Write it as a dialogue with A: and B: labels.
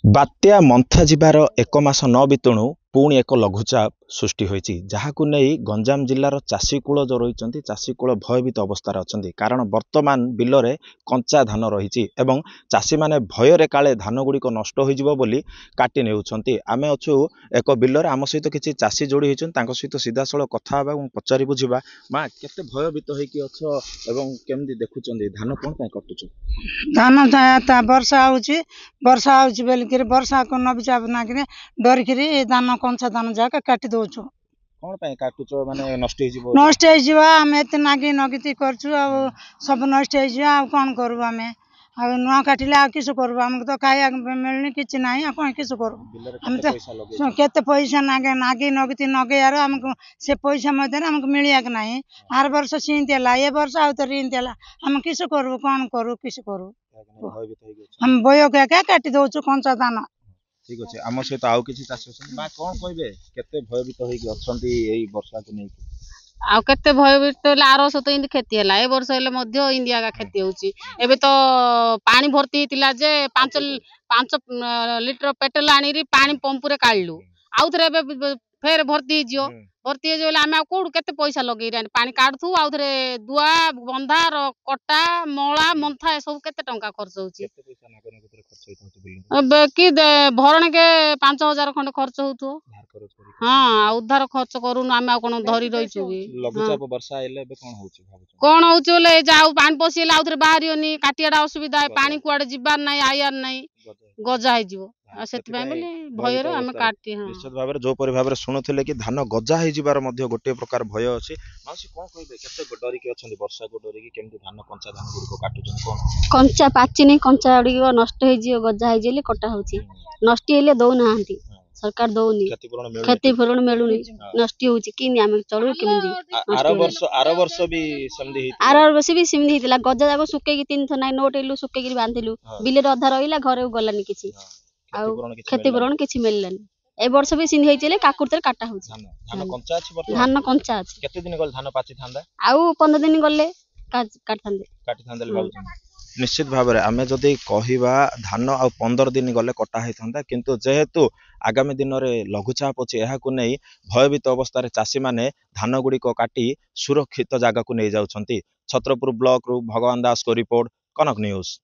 A: बात्या मंथा जिबार एक मास न बितुणु पुणी एक लघुचाप सृष्टि होईची जहाकु नेई गंजाम जिल्लार चाषीकूल जो रही चाषीकूल भयभीत अवस्था अच्छा कारण वर्तमान बिलरे कंचा धान रही एवं चाषी माने भयर काले धान गुड़िक नष्ट हो काटी नेउछंती आमे अछु एक बिलर आम सहित किसी चाषी जोड़ी होती सहित सीधा सड़क कथा पचारि बुझा माँ केते भयभीत होइकी अछ एवं केमती देखुचंदी धान कोन पय कटुछ
B: धान वर्षा बोलिक वर्षा को नबिचा नाकि डरिक धान कंचा धान जाक काटी दौचु
A: कौन पे काटुच माने नष्ट
B: हो आम एत नागी नगीति करछु सब नष्ट हो कौन करू आम नुआ काटिले किस करू आमको तो खाया मिलनी कि ना कौन किस करू केते पैसा नागे नागी नगीति नगेयार आमको से पैसा मध्य आमको मिलिया ना आर वर्ष सींतेला ए वर्ष आउ तो रींतेला आम किस करू कौन करू किस करू हम बय क्या काटी दौचु कंचा धान
A: ठीक अच्छे आम सहित आउ किसी चाषी माँ कौन कहे केते भयभीत होइकी अछंती एई वर्षा को नहीं
C: आउ केते भयभीत आर वर्ष तो इंदी खेती है ए वर्ष हेले मध्य इंडिया का खेती होची एबे तो पानी भर्ती हितिला जे 5 लिटर पेट्रोल आनी पानी पंप रे काढलु आउ थरे एबे फेर भर्ती जियो आमे कोड केते पैसा लगेई पानी काढथु आउ थरे दुआ बंधा कटा मळा मंथा सब केते टंका खर्च होची अब कि भरण के 5000 खंड खर्च होतो हां उद्धार खर्च करूनु आमे कोन धरी रहिछु
A: लघुचाप वर्षा आइले बे कोन होची
C: कोन होची ओले जाउ पानी पसिला आउ थरे बाहरियोनी काटियाडा असुविधा है पानी कुआडे जिबार नै आयार नै गजा है जीवो सेति भाई बोले भयर आमे काटी हां
A: निश्चित भाबरे जो परि भाबरे सुनुथिले कि धान गजा है जिबार मध्ये गोटे प्रकार भय अछि मासी कोन कहिबे केते डरी के अछंती वर्षा को डरी कि केमति धान कंचा धान गुडी को काटुछन कोन
D: कंचा पाची नै कंचा उडी नष्ट है जियो गजा है जेले कटा होची नष्ट हेले दौ नाहंती सरकार दौनी क्षतिपूरण मिलुनी नष्ट होची किनी आमे चलु केमति
A: आर वर्ष भी समधी
D: आर वर्ष भी सिमधी हितला गजा जाको सुके कि 3 थनाई नोट एलु सुके कि बांधिलु बिले अधा रहिला घरे गलानी किछि आ क्षतिपूरण किछि मिललानी ए वर्ष भी सिंधी हेचले काकुरतर काटा होची
A: धान कंचा अछि वर्ष
D: धान कंचा अछि
A: केते दिन गल धान पाची थांदा
D: आउ 15 दिन गले काटी थांदे
A: निश्चित भाव में आम जदि कहवा धान आ 15 दिन गले कटा होता किंतु जेहेतु आगामी दिन में लघुचाप अच्छे यह नहीं भयभीत अवस्था चाषी मैंने धान गुड़िक काटी सुरक्षित जगह को नहीं जाउछंती। छत्रपुर ब्लॉक रु भगवान दास को रिपोर्ट, कनक न्यूज।